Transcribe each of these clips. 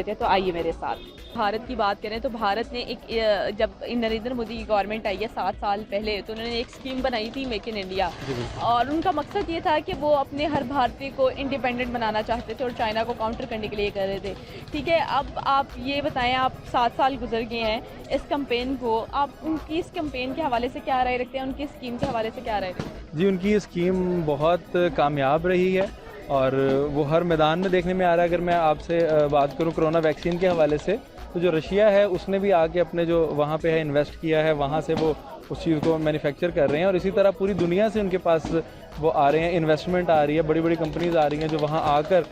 थे, तो आइए मेरे साथ। भारत की बात करें तो भारत ने एक जब नरेंद्र मोदी की गवर्नमेंट आई है 7 साल पहले, तो उन्होंने एक स्कीम बनाई थी मेक इन इंडिया, और उनका मकसद ये था कि वो अपने हर भारतीय को इंडिपेंडेंट बनाना चाहते थे और चाइना को काउंटर करने के लिए कर रहे थे। ठीक है, अब आप ये बताएं, आप 7 साल गुजर गए हैं इस कैंपेन को, आप उनकी इस कैंपेन के हवाले से क्या राय रखते हैं, उनकी स्कीम के हवाले से क्या राय रखते हैं? जी, उनकी ये स्कीम बहुत कामयाब रही है और वो हर मैदान में देखने में आ रहा है। अगर मैं आपसे बात करूं कोरोना वैक्सीन के हवाले से, तो जो रशिया है उसने भी आके अपने जो वहाँ पे है इन्वेस्ट किया है, वहाँ से वो उस चीज़ को मैन्युफैक्चर कर रहे हैं और इसी तरह पूरी दुनिया से उनके पास वो आ रहे हैं, इन्वेस्टमेंट आ रही है, बड़ी बड़ी कंपनीज आ रही हैं जो वहाँ आकर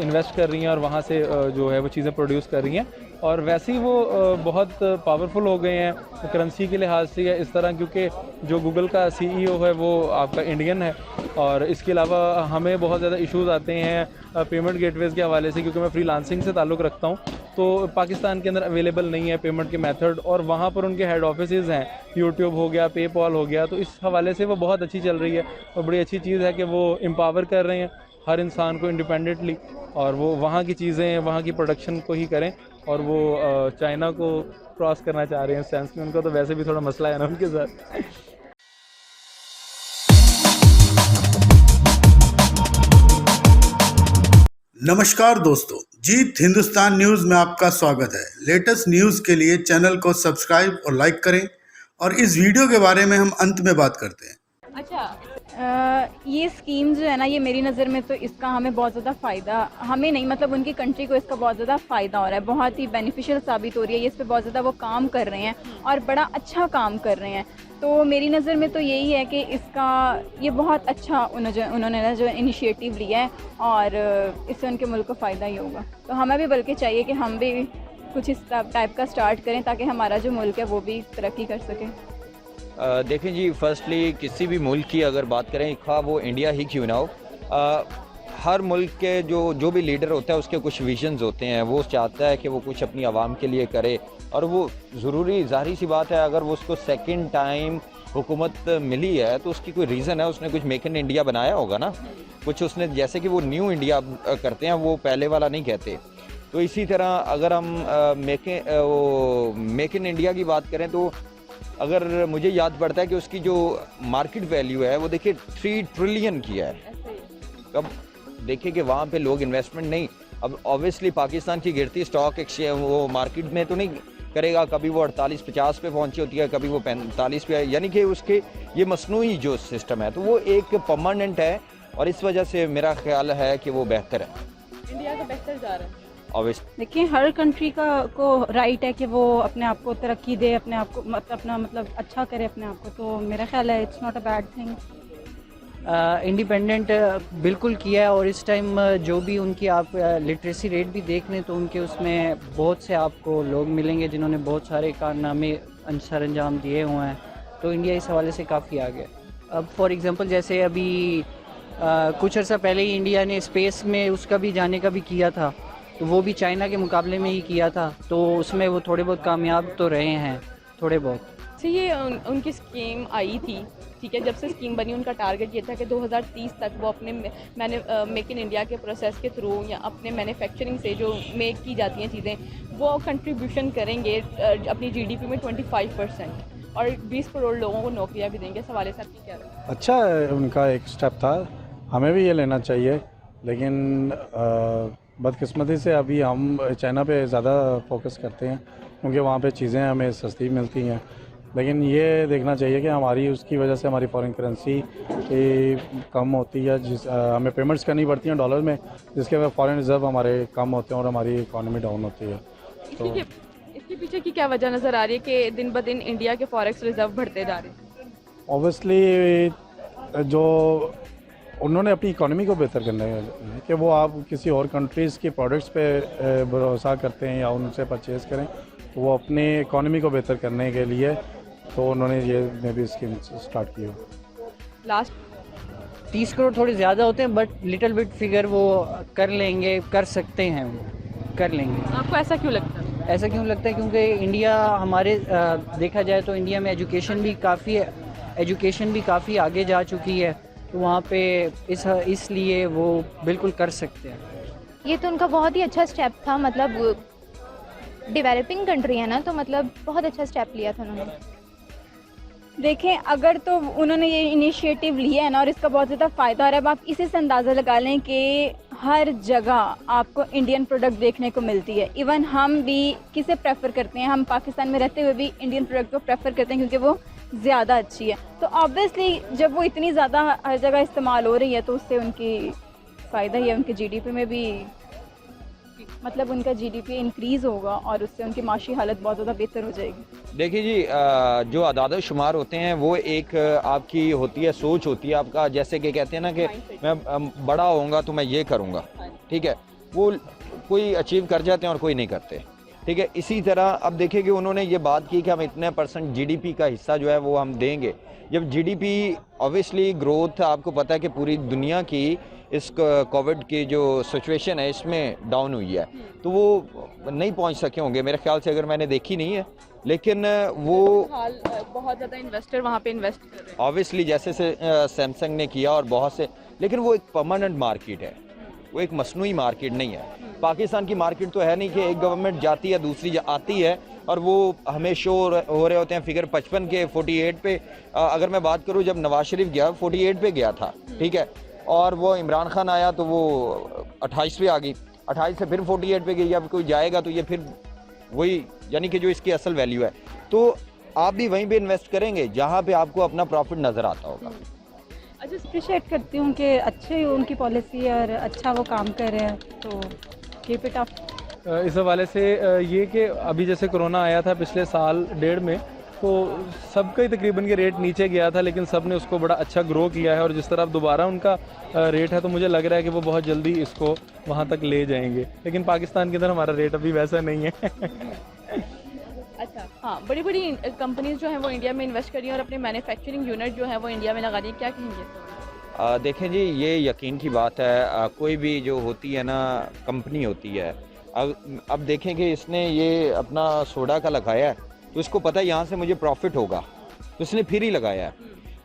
इन्वेस्ट कर रही हैं और वहाँ से जो है वो चीज़ें प्रोड्यूस कर रही हैं। और वैसे ही वो बहुत पावरफुल हो गए हैं करेंसी के लिहाज से या इस तरह, क्योंकि जो गूगल का CEO है वो आपका इंडियन है। और इसके अलावा हमें बहुत ज़्यादा इश्यूज़ आते हैं पेमेंट गेटवेज़ के हवाले से, क्योंकि मैं फ्रीलांसिंग से ताल्लुक़ रखता हूँ, तो पाकिस्तान के अंदर अवेलेबल नहीं है पेमेंट के मेथड और वहाँ पर उनके हेड ऑफिसेज़ हैं, यूट्यूब हो गया, पेपॉल हो गया, तो इस हवाले से वो बहुत अच्छी चल रही है और बड़ी अच्छी चीज़ है कि वो एम्पावर कर रहे हैं हर इंसान को इंडिपेंडेंटली, और वो वहाँ की चीज़ें, वहाँ की प्रोडक्शन को ही करें और वो चाइना को क्रॉस करना चाह रहे हैं। इस सेंस में उनका तो वैसे भी थोड़ा मसला है ना उनके साथ। नमस्कार दोस्तों, जीत हिंदुस्तान न्यूज़ में आपका स्वागत है। लेटेस्ट न्यूज़ के लिए चैनल को सब्सक्राइब और लाइक करें और इस वीडियो के बारे में हम अंत में बात करते हैं। अच्छा, ये स्कीम जो है ना, ये मेरी नज़र में तो इसका हमें बहुत ज़्यादा फ़ायदा, हमें नहीं मतलब उनकी कंट्री को इसका बहुत ज़्यादा फ़ायदा हो रहा है, बहुत ही बेनिफिशियल साबित हो रही है। ये इस पर बहुत ज़्यादा वो काम कर रहे हैं और बड़ा अच्छा काम कर रहे हैं। तो मेरी नज़र में तो यही है कि इसका ये बहुत अच्छा उन्होंने ना जो इनिशिएटिव लिया है और इससे उनके मुल्क को फ़ायदा ही होगा। तो हमें भी बल्कि चाहिए कि हम भी कुछ इस टाइप का स्टार्ट करें ताकि हमारा जो मुल्क है वो भी तरक्की कर सके। देखें जी, फर्स्टली किसी भी मुल्क की अगर बात करें, खा वो इंडिया ही क्यों ना हो, हर मुल्क के जो भी लीडर होता है उसके कुछ विजन्स होते हैं। वो चाहता है कि वो कुछ अपनी आवाम के लिए करे और वो ज़रूरी ज़ाहिर सी बात है, अगर वो उसको सेकंड टाइम हुकूमत मिली है तो उसकी कोई रीज़न है, उसने कुछ मेक इन इंडिया बनाया होगा ना, कुछ उसने, जैसे कि वो न्यू इंडिया करते हैं, वो पहले वाला नहीं कहते। तो इसी तरह अगर हम मेक इन इंडिया की बात करें तो अगर मुझे याद पड़ता है कि उसकी जो मार्केट वैल्यू है वो देखिए 3 ट्रिलियन की है। अब देखिए कि वहाँ पे लोग इन्वेस्टमेंट नहीं, अब ऑब्वियसली पाकिस्तान की गिरती स्टॉक एक्सचेंज वो मार्केट में तो नहीं करेगा, कभी वो 48-50 पे पहुंची होती है, कभी वो 45 पे, यानी कि उसके ये मसनूई जो सिस्टम है तो वो एक परमानेंट है और इस वजह से मेरा ख्याल है कि वो बेहतर है, इंडिया का बेहतर जा रहा है। देखिए, हर कंट्री को राइट है कि वो अपने आप को तरक्की दे, अपने आप को अपना मतलब अच्छा करे अपने आप को, तो मेरा ख्याल है it's not a bad thing. Independent बिल्कुल किया है और इस टाइम जो भी उनकी आप लिटरेसी रेट भी देख लें तो उनके उसमें बहुत से आपको लोग मिलेंगे जिन्होंने बहुत सारे कारनामे सर अंजाम दिए हुए हैं, तो इंडिया इस हवाले से काफ़ी आगे। अब फॉर एग्ज़ाम्पल जैसे अभी कुछ अर्सा पहले ही इंडिया ने स्पेस में उसका भी जाने का भी किया था, तो वो भी चाइना के मुकाबले में ही किया था, तो उसमें वो थोड़े बहुत कामयाब तो रहे हैं, थोड़े बहुत। तो ये उनकी स्कीम आई थी, ठीक है, जब से स्कीम बनी उनका टारगेट ये था कि 2030 तक वो अपने मेक इन इंडिया के प्रोसेस के थ्रू या अपने मैन्युफैक्चरिंग से जो मेक की जाती हैं चीज़ें वो कंट्रीब्यूशन करेंगे अपनी GDP में 25% और 20 करोड़ लोगों को नौकरियां भी देंगे। इस हवाले से आपकी क्या राय? अच्छा उनका एक स्टेप था, हमें भी ये लेना चाहिए, लेकिन बदकिस्मती से अभी हम चाइना पे ज़्यादा फोकस करते हैं क्योंकि वहाँ पे चीज़ें हमें सस्ती मिलती हैं, लेकिन ये देखना चाहिए कि हमारी उसकी वजह से हमारी फॉरेन करेंसी कम होती है, हमें पेमेंट्स करनी पड़ती हैं डॉलर में, जिसके वजह फॉरेन रिजर्व हमारे कम होते हैं और हमारी इकॉनमी डाउन होती है। तो इसके पीछे की क्या वजह नज़र आ रही है कि दिन ब दिन इंडिया के फॉरेक्स रिजर्व बढ़ते जा रहे हैं? ऑब्वियसली जो उन्होंने अपनी इकॉनमी को बेहतर करना है कि वो आप किसी और कंट्रीज़ के प्रोडक्ट्स पे भरोसा करते हैं या उनसे परचेज़ करें, तो वो अपनी इकॉनमी को बेहतर करने के लिए तो उन्होंने ये मे भी स्कीम स्टार्ट की हो। लास्ट 30 करोड़ थोड़े ज़्यादा होते हैं बट लिटिल बिट फिगर वो कर लेंगे, कर सकते हैं, वो कर लेंगे। आपको ऐसा क्यों लगता है? ऐसा क्यों लगता है क्योंकि इंडिया हमारे देखा जाए तो इंडिया में एजुकेशन भी काफ़ी आगे जा चुकी है, तो वहाँ पे इसलिए वो बिल्कुल कर सकते हैं। ये तो उनका बहुत ही अच्छा स्टेप था, मतलब डेवलपिंग कंट्री है ना, तो मतलब बहुत अच्छा स्टेप लिया था उन्होंने। देखें, अगर तो उन्होंने ये इनिशिएटिव लिया है ना और इसका बहुत ज़्यादा फ़ायदा हो रहा है, अब आप इसी से अंदाज़ा लगा लें कि हर जगह आपको इंडियन प्रोडक्ट देखने को मिलती है। इवन हम भी किसे प्रेफर करते हैं, हम पाकिस्तान में रहते हुए भी इंडियन प्रोडक्ट को प्रेफर करते हैं क्योंकि वो ज़्यादा अच्छी है। तो ऑब्वियसली जब वो इतनी ज़्यादा हर जगह इस्तेमाल हो रही है तो उससे उनकी फ़ायदा ही है, उनके जीडीपी में भी, मतलब उनका जीडीपी इंक्रीज़ होगा और उससे उनकी माशी हालत बहुत ज़्यादा बेहतर हो जाएगी। देखिए जी, जो अदाद शुमार होते हैं वो एक आपकी होती है, सोच होती है आपका, जैसे कि कहते हैं ना कि मैं बड़ा होऊंगा तो मैं ये करूँगा, ठीक है, वो कोई अचीव कर जाते हैं और कोई नहीं करते, ठीक है। इसी तरह अब देखिए कि उन्होंने ये बात की कि हम इतने % जीडीपी का हिस्सा जो है वो हम देंगे। जब जीडीपी ऑब्वियसली ग्रोथ, आपको पता है कि पूरी दुनिया की इस कोविड की जो सिचुएशन है इसमें डाउन हुई है, तो वो नहीं पहुंच सके होंगे मेरे ख्याल से, अगर मैंने देखी नहीं है, लेकिन वो बहुत ज़्यादा इन्वेस्टर वहाँ पे इन्वेस्ट कर रहे हैं ऑब्वियसली, जैसे से सैमसंग ने किया और बहुत से, लेकिन वो एक परमानेंट मार्केट है, वो एक मसनूई मार्केट नहीं है। पाकिस्तान की मार्केट तो है नहीं कि एक गवर्नमेंट जाती है दूसरी आती है और वो हमें शो हो रहे होते हैं फिगर 55 के 48 पे। अगर मैं बात करूँ, जब नवाज शरीफ गया 48 पे गया था, ठीक है, और वो इमरान खान आया तो वो 28 पे आ गई, 28 से फिर 48 पे गई। अब कोई जाएगा तो ये फिर वही, यानी कि जो इसकी असल वैल्यू है, तो आप भी वहीं पे इन्वेस्ट करेंगे जहाँ पे आपको अपना प्रॉफिट नज़र आता होगा। अच्छा, अप्रिशिएट करती हूँ कि अच्छी उनकी पॉलिसी है और अच्छा वो काम कर रहे हैं, तो कीप इट अप। इस हवाले से ये कि अभी जैसे कोरोना आया था पिछले साल डेढ़ में, तो सबका ही तकरीबन के रेट नीचे गया था, लेकिन सब ने उसको बड़ा अच्छा ग्रो किया है और जिस तरह अब दोबारा उनका रेट है तो मुझे लग रहा है कि वो बहुत जल्दी इसको वहाँ तक ले जाएंगे। लेकिन पाकिस्तान के अंदर हमारा रेट अभी वैसा नहीं है। अच्छा, हाँ, बड़ी बड़ी कंपनीज जो हैं वो इंडिया में इन्वेस्ट कर रही हैं और अपने मैन्युफैक्चरिंग यूनिट जो है वो इंडिया में लगा रही है, क्या कहेंगे? देखें जी, ये यकीन की बात है, कोई भी जो होती है ना कंपनी होती है, अब देखें कि इसने ये अपना सोडा का लगाया है तो इसको पता है यहाँ से मुझे प्रॉफिट होगा, तो इसने फिर ही लगाया है।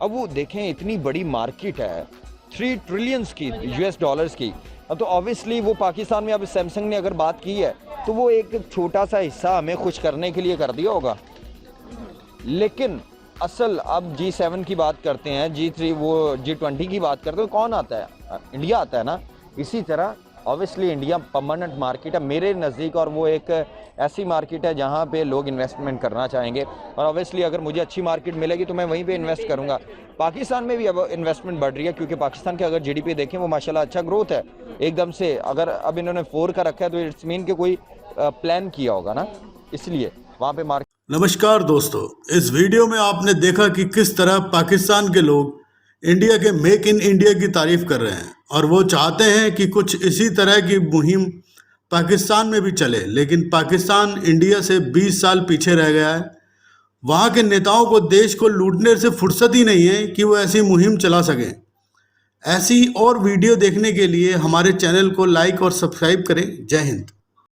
अब वो देखें इतनी बड़ी मार्केट है 3 ट्रिलियंस की US डॉलर्स की, अब तो ऑब्वियसली वो पाकिस्तान में, अब सैमसंग ने अगर बात की है तो वो एक छोटा सा हिस्सा हमें खुश करने के लिए कर दिया होगा। लेकिन असल अब G7 की बात करते हैं, G3 वो G20 की बात करते हैं, कौन आता है? इंडिया आता है ना। इसी तरह ऑब्वियसली इंडिया परमानेंट मार्केट है मेरे नज़दीक, और वो एक ऐसी मार्केट है जहाँ पे लोग इन्वेस्टमेंट करना चाहेंगे, और ऑब्वियसली अगर मुझे अच्छी मार्केट मिलेगी तो मैं वहीं पे इन्वेस्ट करूँगा। पाकिस्तान में भी अब इन्वेस्टमेंट बढ़ रही है क्योंकि पाकिस्तान के अगर जीडीपी देखें वो माशाल्लाह अच्छा ग्रोथ है एकदम से। अगर अब इन्होंने 4 का रखा है तो इट्स मीन कि कोई प्लान किया होगा ना, इसलिए वहाँ पे मार्केट। नमस्कार दोस्तों, इस वीडियो में आपने देखा कि किस तरह पाकिस्तान के लोग इंडिया के मेक इन इंडिया की तारीफ कर रहे हैं और वो चाहते हैं कि कुछ इसी तरह की मुहिम पाकिस्तान में भी चले। लेकिन पाकिस्तान इंडिया से 20 साल पीछे रह गया है। वहाँ के नेताओं को देश को लूटने से फुर्सत ही नहीं है कि वो ऐसी मुहिम चला सकें। ऐसी और वीडियो देखने के लिए हमारे चैनल को लाइक और सब्सक्राइब करें। जय हिंद।